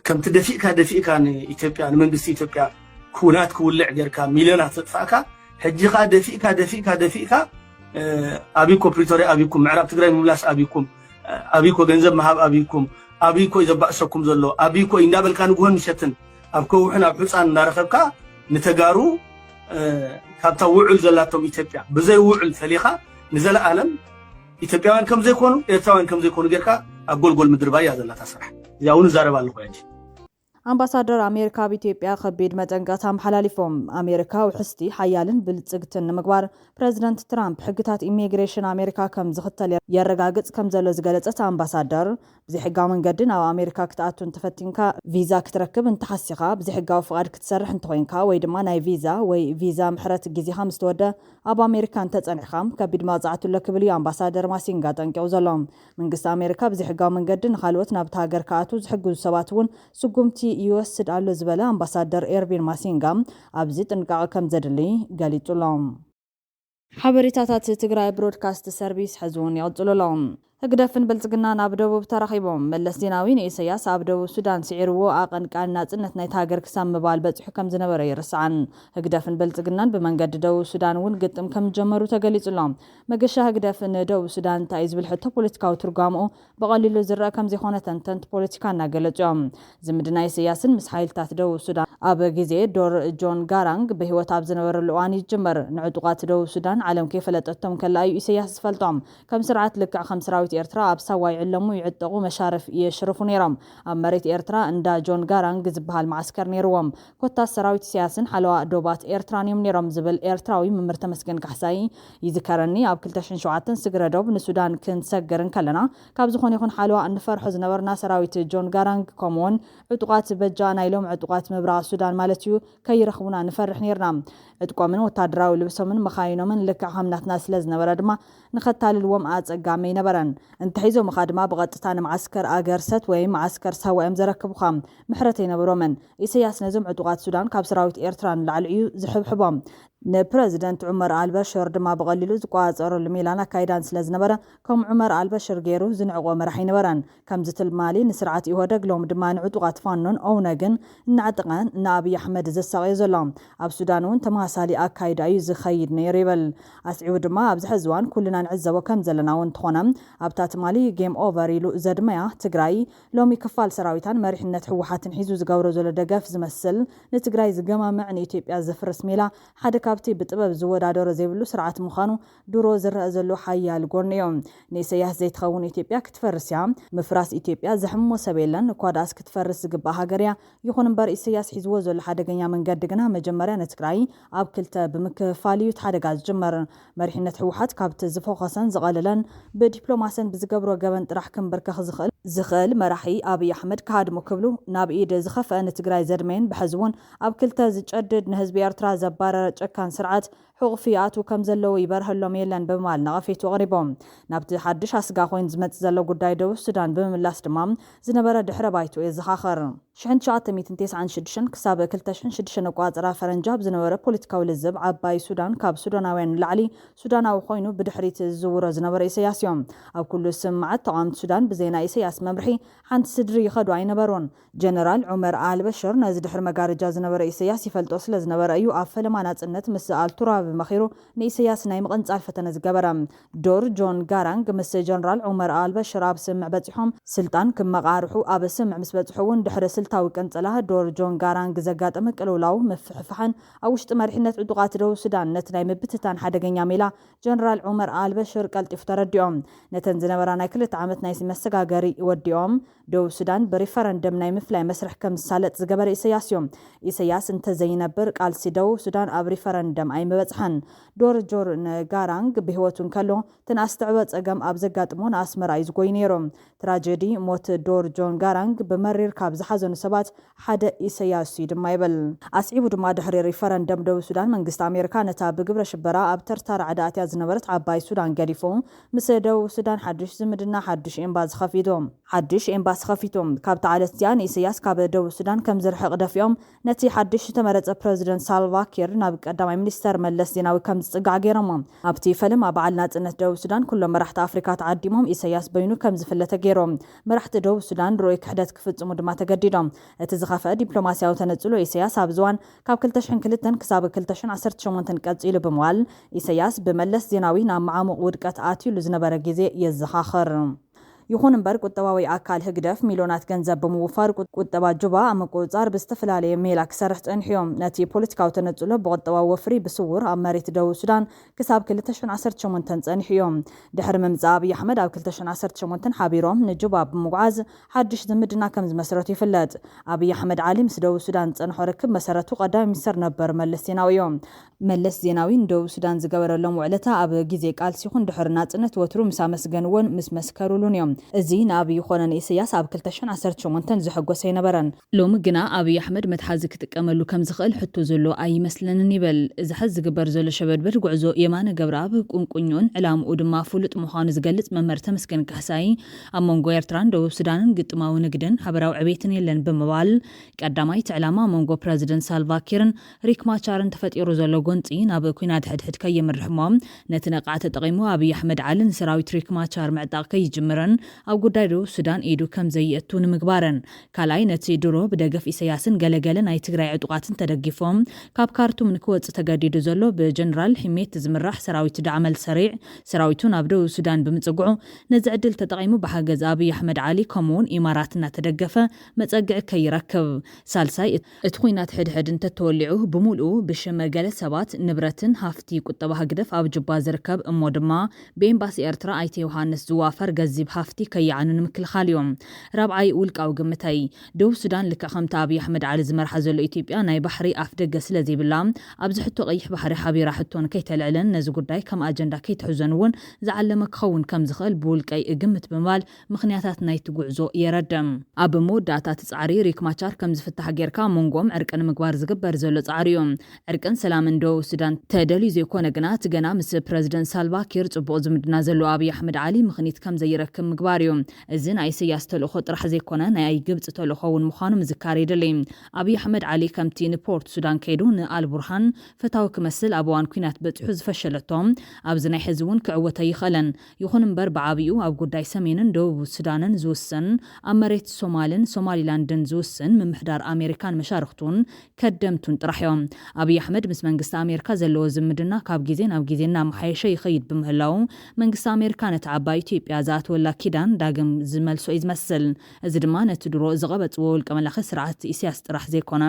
كم تدفيك كان إثيوبيا من بس إثيوبيا كونات كول لعجر كان مليونات تدفعك حجي قاعد دفيك أبيكم بريتوريا أبيكم معرب تقرأ مملاس أبيكم جنزب مهاب أبيكم إذا بأسكم زلوا أبيكم إن دابل كانوا جوهن مشتن أبكو إحنا بحسن نارخبك نتجارو كابتا وعل زلاتهم إثيوبيا بزي وعل ثليخة نزل عالم إثيوبيا كم زي كونوا إيرتراويين كم زي كونوا جركا أقول مدربايا هذا لا تصرح ياون زارب على الخويج ኣምባሳደር ኣሜሪካ ብኢትዮጵያ ከቢድ መጠንቀቕታ ሓላሊፎም ኣሜሪካ ውሕስቲ ሓያልን ብልጽግትን ንምግባር ፕሬዝዳንት ትራምፕ ሕግታት ኢሚግሬሽን ኣሜሪካ ከም ዝኽተል የረጋግጽ ከም ዘሎ ዝገለጸት ኣምባሳደር ብዘይሕጋዊ መንገዲ ናብ ኣሜሪካ ክትኣቱ እንተፈቲንካ ቪዛ ክትረክብ እንተሓሲኻ ብዘይሕጋዊ ፍቃድ ክትሰርሕ እንተኮይንካ ወይ ድማ ናይ ቪዛ ወይ ቪዛ ምሕረት ግዜኻ ምስ ተወደ ኣብ ኣሜሪካ እንተጸኒሕኻ ከቢድ መቕጻዕቲ ለክብል እዩ ኣምባሳደር ማሲንጋ ጠንቂቑ ዘሎ መንግስቲ ኣሜሪካ ብዘይሕጋዊ መንገዲ ንኻልኦት ናብቲ ሃገር ክኣቱ ዝሕግዙ ሰባት እውን ስጉምቲ ይወስድ ኣሎ ዝበለ ኣምባሳደር ኤርቪን ማሲንጋ ኣብዚ ጥንቃቐ ከም ዘድሊ ገሊጹሎም ሓበሬታታት ትግራይ ብሮድካስት ሰርቪስ ሕዝውን ይቕጽሉሎም ህግደፍን ብልጽግና ናብ ደቡብ ተራኺቦም መለስ ዜናዊ ንኢሳያስ ኣብ ደቡብ ሱዳን ስዒርዎ ኣቐንቃን ናጽነት ናይቲ ሃገር ክሳብ ምባል በፂሑ ከም ዝነበረ ይርስዓን ህግደፍን ብልጽግናን ብመንገዲ ደቡብ ሱዳን እውን ግጥም ከም ጀመሩ ተገሊጹሎም መገሻ ህግደፍን ደቡብ ሱዳን እንታይ ዝብል ሕቶ ፖለቲካዊ ትርጓምኡ በቐሊሉ ዝረአ ከም ዘይኮነ ተንተንቲ ፖለቲካ እናገለጹ እዮም ዝምድና ኢሳያስን ምስ ሓይልታት ደቡብ ሱዳን ኣብ ግዜ ዶር ጆን ጋራንግ ብህይወት ኣብ ዝነበረሉ እዋን ይጅመር ንዕጡቃት ደቡብ ሱዳን ዓለም ከይፈለጠቶም ከላ እዩ ኢሳያስ ዝፈልጦም ከም ስርዓት ልክዕ ከም ሰራዊት ኤርትራ ኣብ ሳዋይ ዕለሙ ይዕጠቁ መሻርፍ የሽርፉ ነይሮም ኣብ መሬት ኤርትራ እንዳ ጆን ጋራንግ ዝበሃል ማዕስከር ነይርዎም ኮታስ ሰራዊት ኢሳያስን ሓለዋ ዶባት ኤርትራን እዮም ነይሮም ዝብል ኤርትራዊ መምህር ተመስገን ካሕሳይ ይዝከረኒ ኣብ 2007 ስግረዶብ ንሱዳን ክንሰገርን ከለና ካብ ዝኾነ ይኹን ሓለዋ እንፈርሖ ዝነበርና ሰራዊት ጆን ጋራንግ ከምውን ዕጡቃት በጃ ናይሎም ዕጡቃት ምብራቅ ሱዳን ማለት እዩ ከይረኽቡና ንፈርሕ ነርና ዕጥቆምን ወታደራዊ ልብሶምን መኻይኖምን ልክዕ ከምናትና ስለ ዝነበረ ድማ ንኸታልልዎም ኣጸጋመይ ነበረን እንተሒዞም ድማ ብቐጥታ ንማዓስከር ኣገርሰት ወይ ማዓስከር ሳዋኦም ዘረክቡኻ ምሕረት ይነበሮምን ኢሳያስ ነዞም ዕጡቃት ሱዳን ካብ ሰራዊት ኤርትራ ንላዕሊ እዩ ዝሕብሕቦም ንፕሬዝደንት ዑመር አልበሽር ድማ በቀሊሉ ዝቋፀረሉ ሚላን አካይዳን ስለ ዝነበረ ከም ዑመር አልበሽር ገይሩ ዝንዕቆ መራሒ ነበረን ከም ዝትልማሊ ንስርዓት ይወደግ ሎም ድማ ንዕጡቃት ፋኖን ኦውነግን ንዓጥቃን ንአብይ አሕመድ ዘሳቀዩ ዘሎም ኣብ ሱዳን እውን ተማሳሊ አካይዳ እዩ ዝኸይድ ነይሩ ይብል ኣስዒቡ ድማ ኣብ ዝሕዝዋን ኩልና ንዕዘቦ ከም ዘለና እውን ተኾነ ኣብታ ትማሊ ጌም ኦቨር ኢሉ ዘድመያ ትግራይ ሎሚ ክፋል ሰራዊታን መሪሕነት ህወሓትን ሒዙ ዝገብሮ ዘሎ ደገፍ ዝመስል ንትግራይ ዝገማምዕ ንኢትዮጵያ ዘፍርስ ሜላ ሓደ ካብቲ ብጥበብ ዝወዳደሮ ዘይብሉ ስርዓት ምዃኑ ድሮ ዝረአ ዘሎ ሓያል ጎን እዮም ንኢሳያስ ዘይትኸውን ኢትዮጵያ ክትፈርስያ ምፍራስ ኢትዮጵያ ዘሕሞ ሰበየለን ኳዳስ ክትፈርስ ዝግባእ ሃገርያ ይኹን እምበር ኢሳያስ ሒዝዎ ዘሎ ሓደገኛ መንገዲ ግና መጀመርያ ንትግራይ ኣብ ክልተ ብምክፋል እዩ ሓደጋ ዝጅመር መሪሕነት ህወሓት ካብቲ ዝፎኸሰን ዝቐለለን ብዲፕሎማስን ብዝገብሮ ገበን ጥራሕ ክንብርከኽ ዝኽእል መራሒ አብይ አሕመድ ካድሞ ክብሉ ናብ ኢድ ዝኸፈአ ንትግራይ ዘድመን ብሕዝቡን ኣብ ክልተ ዝጨድድ ንህዝቢ ኤርትራ ዘባረረ ጨካን ስርዓት حقوق فيات وكم زلوا يبرهلهم يلان بمال نغفيت وغريبهم نبت حدش أسقا خوين زمت زلوا قداي دو السودان بملاس دمام زنبرا دحرة بايتو يزخاخر شحن شعات 296 كسابة كلتشن شدشن وقوات فرنجاب زنبرا بوليتكا ولزب عباي سودان كاب سوداناوين العلي سودان او خوينو بدحريت الزورة زنبرا إسياس يوم او كل سمعت طعام سودان بزينا إسياس ممرحي حانت سدري يخدو عين برون جنرال عمر آل بشر ناز دحر مقارجا زنبرا إسياس يفلتوس لزنبرا ايو افل مانات انت ሕልፈት ምስ ኣልቱራብ መኺሩ ንኢሳያስ ናይ ምቕንጻል ፈተነ ዝገበረ ዶር ጆን ጋራንግ ምስ ጀነራል ዑመር አልበሽር ኣብ ስምዕ በፂሖም ስልጣን ክመቃርሑ ኣብ ስምዕ ምስ በፂሑ እውን ድሕሪ ስልታዊ ቀንጸላ ዶር ጆን ጋራንግ ዘጋጠመ ቅልውላው ምፍሕፍሓን ኣብ ውሽጢ መሪሕነት ዕጡቃት ደቡብ ሱዳን ነቲ ናይ ምብትታን ሓደገኛ ሜላ ጀነራል ዑመር አልበሽር ቀልጢፉ ተረዲኦም ነተን ዝነበራ ናይ 2 ዓመት ናይ መሰጋገሪ ወዲኦም ደቡብ ሱዳን በሪፈረንደም ናይ ምፍላይ መስርሕ ከም ሳለጥ ዝገበረ ኢሳያስ እዮም ኢሳያስ እንተዘይነብር ቃልሲ ደቡብ ሱዳን ኣብ ሪፈረንደም ኣይመበፅሓን ዶር ጆር ጋራንግ ብህይወቱን ከሎ ተናስተዕበ ጸገም ኣብ ዘጋጥሞን ኣስመራ እዩ ዝጎይ ነይሮም ትራጀዲ ሞት ዶር ጆን ጋራንግ በመሪር ካብ ዝሓዘኑ ሰባት ሓደ ኢሳያስ ድማ ይበል ኣስዒቡ ድማ ድሕሪ ሪፈረንደም ደቡብ ሱዳን መንግስቲ ኣሜሪካ ነታ ብግብረ ሽበራ ኣብ ተርታር ዓዳእትያ ዝነበረት ዓባይ ሱዳን ገዲፎ ምስ ደቡብ ሱዳን ሓድሽ ዝምድና ሓድሽ ኤምባሲ ከፊቶም ካብቲ ዓለት እዚኣ ንኢሳያስ ካብ ደቡብ ሱዳን ከም ዝርሕቕ ደፊኦም ነቲ ሓድሽ ተመረፀ ፕረዚደንት ሳልቫ ኪር ናብ ቀዳማይ ሚኒስተር መለስ ዜናዊ ከም ዝፅጋዕ ገይሮም ኣብቲ ፈልም ኣብ በዓል ናጽነት ደቡብ ሱዳን ኩሎም መራሕቲ ኣፍሪካ ተዓዲሞም ኢሳያስ በይኑ ከም ዝፍለተ ገይሮም መራሕቲ ደቡብ ሱዳን ሮይ ክሕደት ክፍጽሙ ድማ ተገዲዶም እቲ ዝኸፍአ ዲፕሎማስያዊ ተነጽሎ ኢሳያስ ኣብ ዝዋን ካብ 2002 ክሳብ 2018 ቀጺሉ ብምዋል ኢሳያስ ብመለስ ዜናዊ ናብ መዓሙቕ ውድቀት ኣትዩሉ ዝነበረ ግዜ የዘኻኽር ይኹን እምበር ቁጠባዊ ኣካል ህግደፍ ሚሊዮናት ገንዘብ ብምውፋር ቁጠባ ጁባ ኣብ ምቁፅጻር ብዝተፈላለየ ሜላ ክሰርሕ ፀኒሖም ነቲ ፖለቲካዊ ተነጽሎ ብቁጠባዊ ወፍሪ ብስውር ኣብ መሬት ደቡብ ሱዳን ክሳብ 2018 ፀኒሑ እዮም ድሕሪ ምምጻእ ኣብይ ኣሕመድ ኣብ 2018 ሓቢሮም ንጁባ ብምጓዓዝ ሓድሽ ዝምድና ከም ዝመስረቱ ይፍለጥ ኣብይ ኣሕመድ ዓሊ ምስ ደቡብ ሱዳን ፀንሖ ርክብ መሰረቱ ቀዳማይ ሚኒስተር ነበር መለስ ዜናዊ እዮም መለስ ዜናዊ ንደቡብ ሱዳን ዝገበረሎም ውዕለታ ኣብ ግዜ ቃልሲ ይኹን ድሕሪ ናጽነት ወትሩ ምስ ኣመስገንዎን ምስ መስከሩሉን እዮም እዚ ንኣብይ ኮነ ንኢሳያስ ኣብ 2018 ዝሕጎሰ ይነበረን ሎሚ ግና ኣብይ ኣሕመድ መትሓዚ ክጥቀመሉ ከም ዝኽእል ሕቶ ዘሎ ኣይመስለንን ይበል እዚ ሕዚ ዝግበር ዘሎ ሸበድበድ ጉዕዞ የማነ ገብረኣብ ቁንቁኞን ዕላምኡ ድማ ፍሉጥ ምዃኑ ዝገልጽ መምህር ተመስገን ካሕሳይ ኣብ መንጎ ኤርትራን ደቡብ ሱዳንን ግጥማዊ ንግድን ሓበራዊ ዕቤትን የለን ብምባል ቀዳማይቲ ዕላማ መንጎ ፕረዚደንት ሳልቫ ኪርን ሪክ ማቻርን ተፈጢሩ ዘሎ ጎንፂ ናብ ኩናት ሕድሕድ ከየምርሕሞም ነቲ ነቃዓተ ተጠቒሙ ኣብይ ኣሕመድ ዓሊ ንሰራዊት ሪክ ማቻር ምዕጣቕ ከይጅምረን ኣብ ጉዳይ ደቡብ ሱዳን ኢዱ ከም ዘየእቱ ንምግባረን ካልኣይ ነቲ ድሮ ብደገፍ ኢሳያስን ገለገለ ናይ ትግራይ ዕጡቃትን ተደጊፎም ካብ ካርቱም ንክወፅእ ተገዲዱ ዘሎ ብጀነራል ሒሜት ዝምራሕ ሰራዊት ዳዕመል ሰሪዕ ሰራዊቱ ናብ ደቡብ ሱዳን ብምጽጉዑ ነዚ ዕድል ተጠቒሙ ብሓገዝ ኣብይ ኣሕመድ ዓሊ ከምኡውን ኢማራት እናተደገፈ መጸግዒ ከይረክብ ሳልሳይ እቲ ኩናት ሕድሕድ እንተተወሊዑ ብምልኡ ብሽመ ገለ ሰባት ንብረትን ሃፍቲ ቁጠባ ህግደፍ ኣብ ጅባ ዝርከብ እሞ ድማ ብኤምባሲ ኤርትራ ኣይተ ዮሃንስ ዝዋፈር ገዚብ ሃፍቲ ከይዓኑ ንምክልኻል እዮም ራብዓይ ውልቃዊ ግምተይ ደቡብ ሱዳን ልክዕ ከምቲ ኣብይ ኣሕመድ ዓሊ ዝመርሓ ዘሎ ኢትዮጵያ ናይ ባሕሪ ኣፍ ደገ ስለ ዘይብላ ኣብዚ ሕቶ ቀይሕ ባሕሪ ሓቢራ ሕቶን ከይተልዕለን ነዚ ጉዳይ ከም ኣጀንዳ ከይትሕዘን እውን ዝዓለመ ክኸውን ከም ዝኽእል ብውልቀይ እግምት ብምባል ምክንያታት ናይቲ ጉዕዞ የረድም ኣብ መወዳእታ ጻዕሪ ሪክ ማቻር ከም ዝፍታሕ ጌርካ መንጎም ዕርቂ ንምግባር ዝግበር ዘሎ ጻዕሪ እዮም ዕርቅን ሰላምን ደቡብ ሱዳን ተደልዩ ዘይኮነ ግና እቲ ገና ምስ ፕረዚደንት ሳልቫ ኪር ጽቡቕ ዝምድና ዘለዎ ኣብይ ኣሕመድ ዓሊ ምኽኒት ከም ዘይረክብ ምግባር እዩ እዚ ናይ ኢሳያስ ተልእኾ ጥራሕ ዘይኮነ ናይ ግብፂ ተልእኾ እውን ምዃኑ ምዝካር የድሊ ኣብይ ኣሕመድ ዓሊ ከምቲ ንፖርት ሱዳን ከይዱ ንኣልቡርሃን ፈታዊ ክመስል ኣብ እዋን ኩናት በፂሑ ዝፈሸለቶም ኣብዚ ናይ ሕዚ እውን ክዕወተ ይኽእለን ይኹን እምበር ብዓብዩ ኣብ ጉዳይ ሰሜንን ደቡብ ሱዳንን ዝውስን ኣብ መሬት ሶማልን ሶማሊላንድን ዝውስን ምምሕዳር ኣሜሪካን መሻርክቱን ከደምቱን ጥራሕ እዮም ኣብይ ኣሕመድ ምስ መንግስቲ ኣሜሪካ ዘለዎ ዝምድና ካብ ግዜ ናብ ግዜ እናመሓየሸ ይኸይድ ብምህላው መንግስቲ ኣሜሪካ ነቲ ዓባይ ኢትዮጵያ ዝኣትወላ ኪዳን ዳግም ዝመልሶ ይዝመስል እዚ ድማ ነቲ ድሮ ዝቐበፅዎ ውልቀ መላኺ ስርዓት ኢሳያስ ጥራሕ ዘይኮነ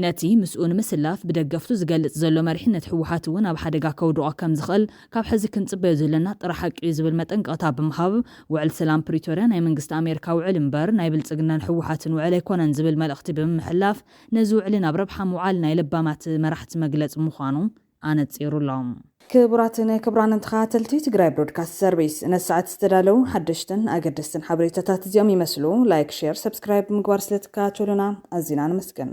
ነቲ ምስኡ ንምስላፍ ብደገፍቱ ዝገልጽ ዘሎ መሪሕነት ሕወሓት እውን ኣብ ሓደጋ ከውድቆ ከም ዝኽእል ካብ ሕዚ ክንጽበዮ ዘለና ጥራሕ ሓቂ ዝብል መጠንቀቕታ ብምሃብ ውዕል ሰላም ፕሪቶርያ ናይ መንግስቲ ኣሜሪካ ውዕል እምበር ናይ ብልጽግናን ሕወሓትን ውዕል ኣይኮነን ዝብል መልእኽቲ ብምሕላፍ ነዚ ውዕሊ ናብ ረብሓ ምውዓል ናይ ልባማት መራሕቲ መግለጽ ምዃኑ ኣነጺሩሎም ክቡራትን ክቡራንን ተኸታተልቲ ትግራይ ብሮድካስት ሰርቪስ ነሰዓት ዝተዳለው ሓደሽትን ኣገደስትን ሓበሬታታት እዚኦም ይመስሉ ላይክ ሼር ሰብስክራይብ ምግባር ስለትከታተሉና ኣዝና ንመስገን